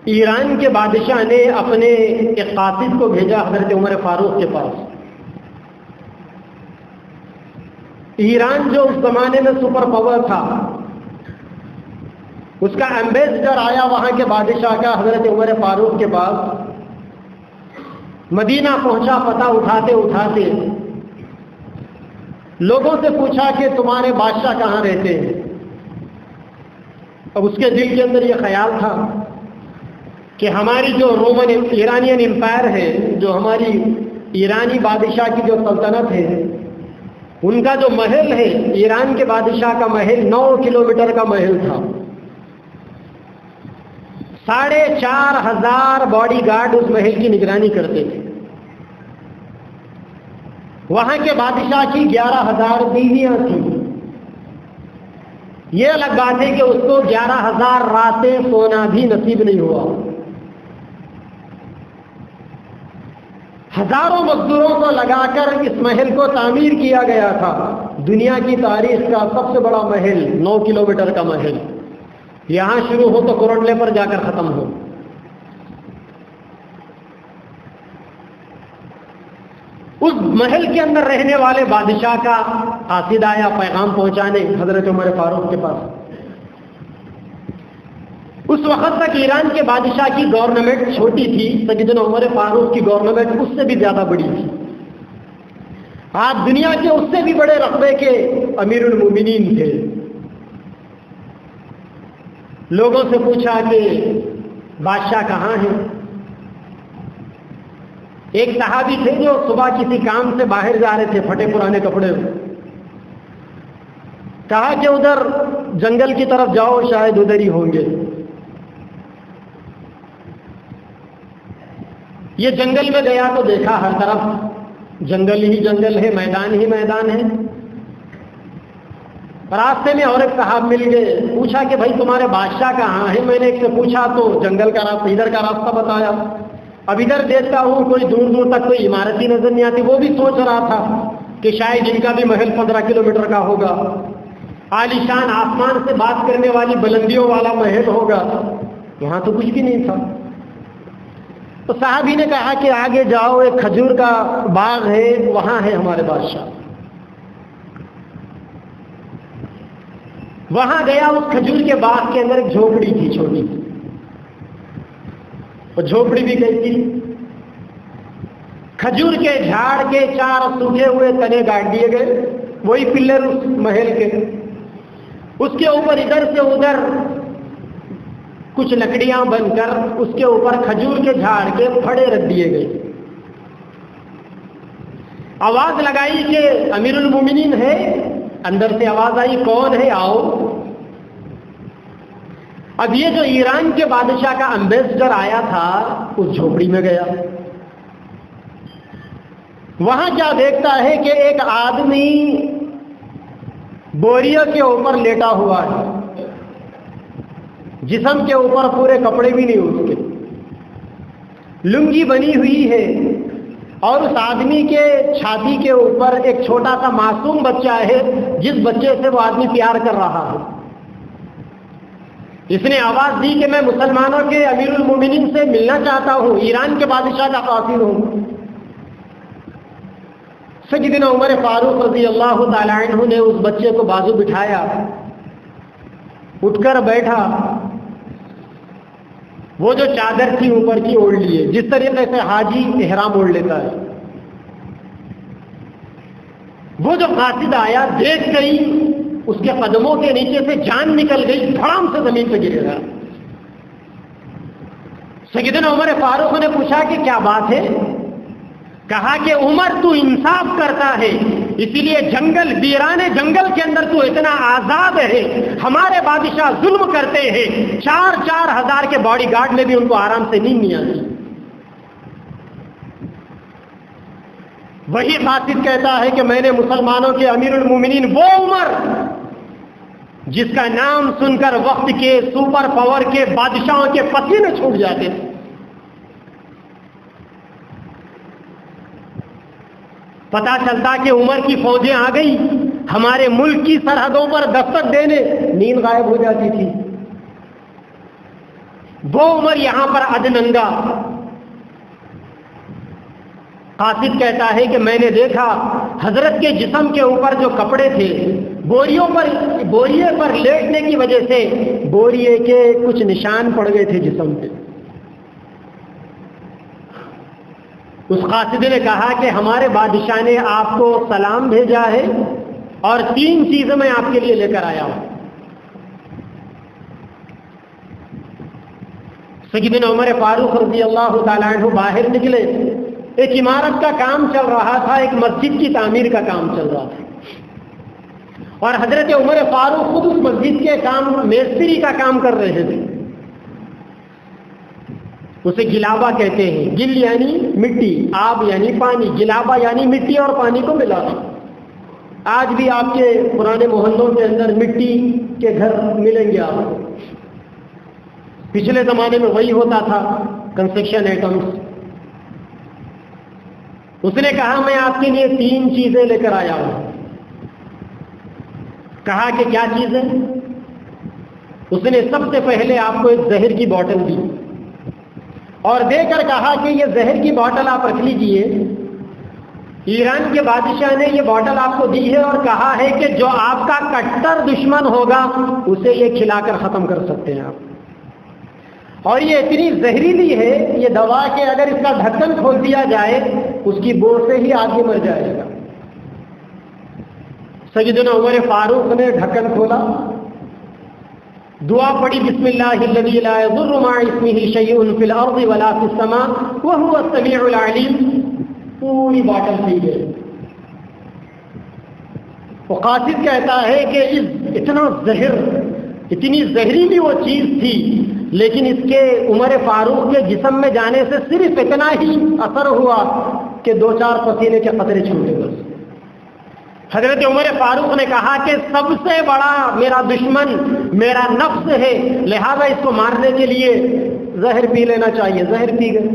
ایران کے بادشاہ نے اپنے ایک قاصد کو بھیجا حضرت عمر فاروق کے پاس. ایران جو اس زمانے میں سپر پاور تھا، اس کا ایمبیسڈر آیا وہاں کے بادشاہ کا حضرت عمر فاروق کے پاس. مدینہ پہنچا، پتہ اٹھاتے اٹھاتے لوگوں سے پوچھا کہ تمہارے بادشاہ کہاں رہتے ہیں. اب اس کے دل کے اندر یہ خیال تھا کہ ہماری جو رومن ایرانین امپائر ہے، جو ہماری ایرانی بادشاہ کی جو سلطنت ہے، ان کا جو محل ہے، ایران کے بادشاہ کا محل 9 کلومیٹر کا محل تھا. 4,500 باڈی گارڈ اس محل کی نگرانی کرتے تھے. وہاں کے بادشاہ کی 11,000 بیویاں تھیں. یہ الگ بات ہے کہ اس کو 11,000 راتیں سونا بھی نصیب نہیں ہوا. ہزاروں مزدوروں کو لگا کر اس محل کو تعمیر کیا گیا تھا. دنیا کی تاریخ کا سب سے بڑا محل، 9 کلومیٹر کا محل. یہاں شروع ہو تو کوروٹلے پر جا کر ختم ہو. اس محل کے اندر رہنے والے بادشاہ کا قاصد آیا پیغام پہنچانے حضرت عمر فاروق کے پاس. اس وقت تک ایران کے بادشاہ کی گورنمنٹ چھوٹی تھی، سیدنا عمر فاروق کی گورنمنٹ اس سے بھی زیادہ بڑی تھی. آپ دنیا کے اس سے بھی بڑے رقبے کے امیر المومنین تھے. لوگوں سے پوچھا کہ بادشاہ کہاں ہیں. ایک صحابی تھے جو صبح کسی کام سے باہر جا رہے تھے، پھٹے پرانے کپڑے میں. کہا کہ ادھر جنگل کی طرف جاؤ، شاید ادھر ہی ہوں گے. یہ جنگل میں گیا تو دیکھا ہر طرف جنگل ہی جنگل ہے، میدان ہی میدان ہے. راستے میں اور ایک صاحب مل گئے، پوچھا کہ بھائی تمہارے بادشاہ کہاں ہے. میں نے ایک سے پوچھا تو جنگل کا راستہ، ادھر کا راستہ بتایا. اب ادھر دیکھتا ہوں کوئی دور دور تک کوئی عمارت ہی نظر نہیں آتی. وہ بھی سوچ رہا تھا کہ شاید ان کا بھی محل 15 کلومیٹر کا ہوگا، عالیشان آسمان سے بات کرنے والی بلندیوں والا محل ہوگا. وہاں تو کچھ بھی نہیں تھا. تو صاحبی نے کہا کہ آگے جاؤ، ایک کھجور کا باغ ہے، وہاں ہے ہمارے بادشاہ. وہاں گیا. اس کھجور کے باغ کے اندر ایک جھوپڑی تھی چھوٹی. وہ جھوپڑی بھی کیسی، کھجور کے جھاڑ کے 4 سوکھے ہوئے تنے گاڑ دیے گئے، وہی پلر اس محل کے. اس کے اوپر ادھر سے ادھر کچھ لکڑیاں بن کر اس کے اوپر کھجور کے جھاڑ کے پھڑے رکھ دیے گئے. آواز لگائی کہ امیر المومنین ہے. اندر سے آواز آئی کون ہے، آؤ. اب یہ جو ایران کے بادشاہ کا ایمبیسڈر آیا تھا اس جھوپڑی میں گیا. وہاں کیا دیکھتا ہے کہ ایک آدمی بوریوں کے اوپر لیٹا ہوا ہے. جسم کے اوپر پورے کپڑے بھی نہیں اس کے، لنگی بنی ہوئی ہے. اور اس آدمی کے چھاتی کے اوپر ایک چھوٹا سا معصوم بچہ ہے، جس بچے سے وہ آدمی پیار کر رہا ہے. اس نے آواز دی کہ میں مسلمانوں کے امیر المومنین سے ملنا چاہتا ہوں، ایران کے بادشاہ کا قاصد ہوں. سیدنا عمر فاروق رضی اللہ تعالی عنہ نے اس بچے کو بازو بٹھایا، اٹھ کر بیٹھا. وہ جو چادر تھی اوپر کی اوڑھ لیے، جس طریقے سے حاجی احرام اوڑھ لیتا ہے. وہ جو قاصد آیا دیکھ گئی، اس کے قدموں کے نیچے سے جان نکل گئی، دھڑام سے زمین پہ گر گیا. سیدنا عمر فاروق نے پوچھا کہ کیا بات ہے. کہا کہ عمر تو انصاف کرتا ہے، اسی لیے جنگل، ویرانے جنگل کے اندر تو اتنا آزاد ہے. ہمارے بادشاہ ظلم کرتے ہیں، 4,000 کے باڈی گارڈ میں بھی ان کو آرام سے نیند نہیں آتی. وہی قاصد کہتا ہے کہ میں نے مسلمانوں کے امیر المومنین وہ عمر جس کا نام سن کر وقت کے سپر پاور کے بادشاہوں کے پسینے چھوٹ جاتے تھے. پتا چلتا کہ عمر کی فوجیں آ گئی، ہمارے ملک کی سرحدوں پر دستک دینے، نیند غائب ہو جاتی تھی. وہ عمر یہاں پر ادننگا. قاصد کہتا ہے کہ میں نے دیکھا حضرت کے جسم کے اوپر جو کپڑے تھے بوریے پر لیٹنے کی وجہ سے بوریے کے کچھ نشان پڑ گئے تھے جسم پہ. اس قاصد نے کہا کہ ہمارے بادشاہ نے آپ کو سلام بھیجا ہے اور 3 چیزیں میں آپ کے لیے لے کر آیا ہوں. سیدنا عمر فاروق رضی اللہ تعالیٰ عنہ باہر نکلے. ایک عمارت کا کام چل رہا تھا، ایک مسجد کی تعمیر کا کام چل رہا تھا، اور حضرت عمر فاروق خود اس مسجد کے کام میستری کا کام کر رہے تھے. اسے گلابا کہتے ہیں. گل یعنی مٹی، آب یعنی پانی، گلابا یعنی مٹی اور پانی کو ملانا. آج بھی آپ کے پرانے محلوں کے اندر مٹی کے گھر ملیں گے آپ کو. پچھلے زمانے میں وہی ہوتا تھا، کنسٹرکشن آئٹمس. اس نے کہا میں آپ کے لیے 3 چیزیں لے کر آیا ہوں. کہا کہ کیا چیز ہے؟ اس نے سب سے پہلے آپ کو ایک زہر کی بوتل دی اور دے کر کہا کہ یہ زہر کی بوتل آپ رکھ لیجئے. ایران کے بادشاہ نے یہ بوتل آپ کو دی ہے اور کہا ہے کہ جو آپ کا کٹر دشمن ہوگا اسے یہ کھلا کر ختم کر سکتے ہیں آپ. اور یہ اتنی زہریلی ہے یہ دوا کہ اگر اس کا ڈھکن کھول دیا جائے اس کی بو سے ہی آدمی مر جائے گا. سیدنا عمر فاروق نے ڈھکن کھولا، دعا پڑھی بسم اللہ الذی لا یضر مع اسمہ شیء فی الارض ولا فی السماء وہو السمیع العلیم. پوری باٹل پی گئی. وہ قاصد کہتا ہے کہ اتنی زہریلی وہ چیز تھی، لیکن اس کے عمر فاروق کے جسم میں جانے سے صرف اتنا ہی اثر ہوا کہ 2-4 پسینے کے قطرے چھوٹے. بس حضرت عمر فاروق نے کہا کہ سب سے بڑا میرا دشمن میرا نفس ہے، لہذا اس کو مارنے کے لیے زہر پی لینا چاہیے. زہر پی گئے،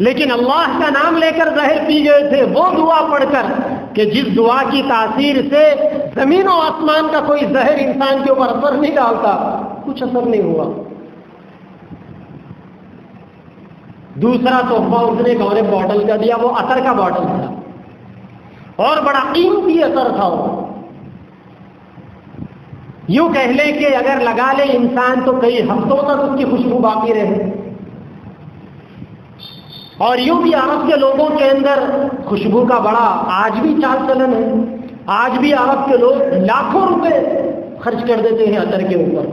لیکن اللہ کا نام لے کر زہر پی گئے تھے، وہ دعا پڑھ کر کہ جس دعا کی تاثیر سے زمین و آسمان کا کوئی زہر انسان کے اوپر اثر نہیں ڈالتا. کچھ اثر نہیں ہوا. دوسرا تحفہ اس نے ایک اور بوتل کا دیا، وہ عطر کا بوتل تھا اور بڑا قیمتی عطر تھا. یوں کہہ لے کہ اگر لگا لے انسان تو کئی ہفتوں تک اس کی خوشبو باقی رہے. اور یوں بھی عرب کے لوگوں کے اندر خوشبو کا بڑا آج بھی چال چلن ہے. آج بھی عرب کے لوگ لاکھوں روپے خرچ کر دیتے ہیں عطر کے اوپر.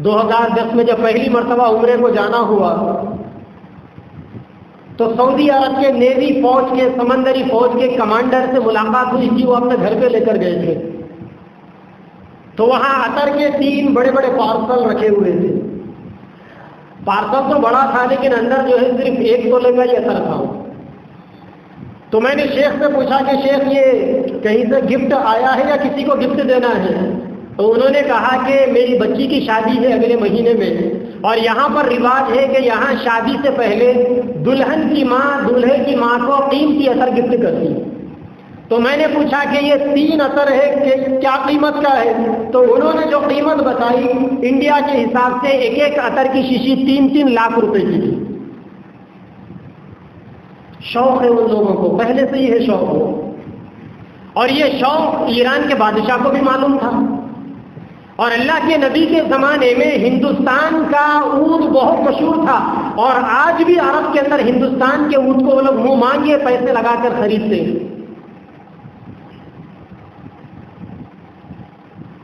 2010 میں جب پہلی مرتبہ عمرے کو جانا ہوا تو سعودی عرب کے نیوی فوج کے سمندری فوج کے کمانڈر سے ملاقات ہوئی تھی. وہ اپنے گھر پہ لے کر گئے تھے تو وہاں عطر کے 3 بڑے بڑے پارسل رکھے ہوئے تھے. پارسل تو بڑا تھا لیکن اندر جو ہے صرف 1 تولے کا ہی عطر تھا. تو میں نے شیخ سے پوچھا کہ شیخ یہ کہیں سے گفٹ آیا ہے یا کسی کو گفٹ دینا ہے؟ تو انہوں نے کہا کہ میری بچی کی شادی ہے اگلے مہینے میں، اور یہاں پر رواج ہے کہ یہاں شادی سے پہلے دلہن کی ماں دولہے کی ماں کو قیمتی عطر گفٹ کرتی ہے. تو میں نے پوچھا کہ یہ 3 عطر ہے کہ کیا قیمت کا ہے؟ تو انہوں نے جو قیمت بتائی انڈیا کے حساب سے ایک عطر کی شیشی 3-3 لاکھ روپے کی تھی. شوق ہے ان لوگوں کو، پہلے سے ہی ہے شوق ہو. اور یہ شوق ایران کے بادشاہ کو بھی معلوم تھا. اور اللہ کے نبی کے زمانے میں ہندوستان کا اونٹ بہت مشہور تھا، اور آج بھی عرب کے اندر ہندوستان کے اونٹ کو وہ لوگ منہ مانگے پیسے لگا کر خریدتے ہیں.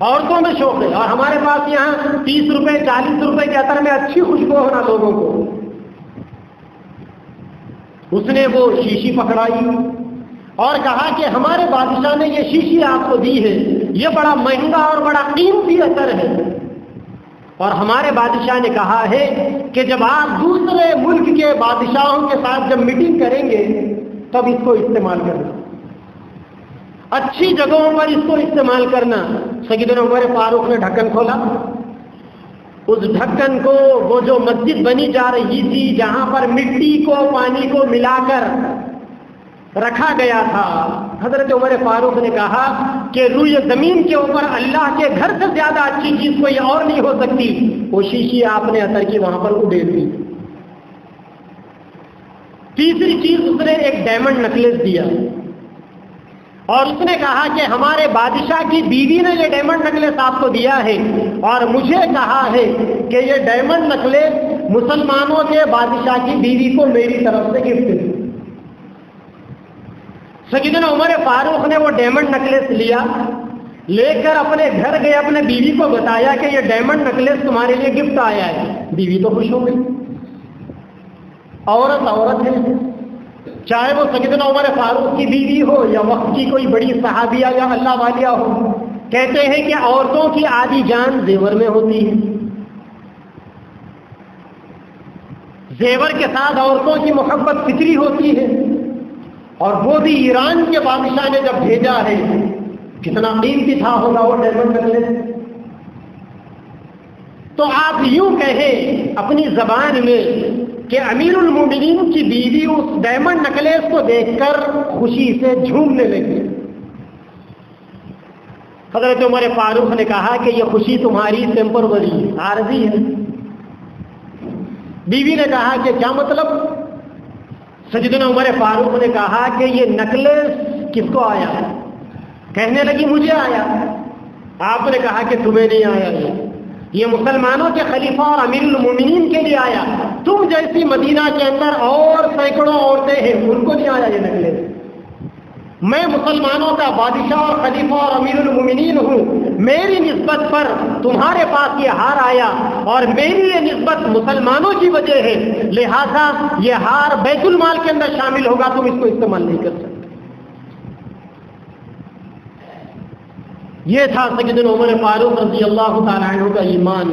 عورتوں میں شوق ہے، اور ہمارے پاس یہاں 30 روپے 40 روپے کے عطر میں اچھی خوشبو ہونا لوگوں کو. اس نے وہ شیشی پکڑائی اور کہا کہ ہمارے بادشاہ نے یہ شیشی آپ کو دی ہے، یہ بڑا مہنگا اور بڑا قیمتی عطر ہے. اور ہمارے بادشاہ نے کہا ہے کہ جب آپ دوسرے ملک کے بادشاہوں کے ساتھ جب میٹنگ کریں گے تب اس کو استعمال کرنا، اچھی جگہوں پر اس کو استعمال کرنا. سیدنا عمر فاروق نے ڈھکن کھولا. اس ڈھکن کو وہ جو مسجد بنی جا رہی تھی جہاں پر مٹی کو پانی کو ملا کر رکھا گیا تھا. حضرت عمر فاروق نے کہا کہ روئے زمین کے اوپر اللہ کے گھر سے زیادہ اچھی چیز کوئی اور نہیں ہو سکتی. وہ شیشی آپ نے عطر کی وہاں پر اڈیل دی. تیسری چیز اس نے ایک ڈائمنڈ نکلیس دیا اور اس نے کہا کہ ہمارے بادشاہ کی بیوی نے یہ ڈائمنڈ نکلیس آپ کو دیا ہے اور مجھے کہا ہے کہ یہ ڈائمنڈ نکلیس مسلمانوں کے بادشاہ کی بیوی کو میری طرف سے گفٹ دی. سیدنا عمر فاروق نے وہ ڈائمنڈ نکلیس لیا, لے کر اپنے گھر گئے, اپنے بیوی کو بتایا کہ یہ ڈائمنڈ نکلیس تمہارے لیے گفٹ آیا ہے. بیوی تو خوش ہو گئی. عورت ہے, چاہے وہ سیدنا عمر فاروق کی بیوی ہو یا وقت کی کوئی بڑی صحابیہ یا اللہ والیہ ہو. کہتے ہیں کہ عورتوں کی آدھی جان زیور میں ہوتی ہے. زیور کے ساتھ عورتوں کی محبت فطری ہوتی ہے, اور وہ بھی ایران کے بادشاہ نے جب بھیجا ہے, کتنا قیمتی تھا ہوگا وہ ڈائمنڈ نکلیس. تو آپ یوں کہیں اپنی زبان میں کہ امیر المومنین کی بیوی اس ڈائمنڈ نکلیس کو دیکھ کر خوشی سے جھومنے لگی. حضرت عمر فاروق نے کہا کہ یہ خوشی تمہاری ٹیمپروری عارضی ہے. بیوی نے کہا کہ کیا مطلب؟ سیدنا عمر فاروق نے کہا کہ یہ نکلیس کس کو آیا؟ کہنے لگی مجھے آیا. آپ نے کہا کہ تمہیں نہیں آیا, یہ مسلمانوں کے خلیفہ اور امیر المومنین کے لیے آیا. تم جیسی مدینہ کے اندر اور سینکڑوں عورتیں ہیں, ان کو نہیں آیا یہ نکلیس. میں مسلمانوں کا بادشاہ اور خلیفہ اور امیر المومنین ہوں, میری نسبت پر تمہارے پاس یہ ہار آیا اور میری یہ نسبت مسلمانوں کی وجہ ہے, لہذا یہ ہار بیت المال کے اندر شامل ہوگا, تم اس کو استعمال نہیں کر سکتے. یہ تھا سیدنا عمر فاروق رضی اللہ تعالی عنہ کا ایمان.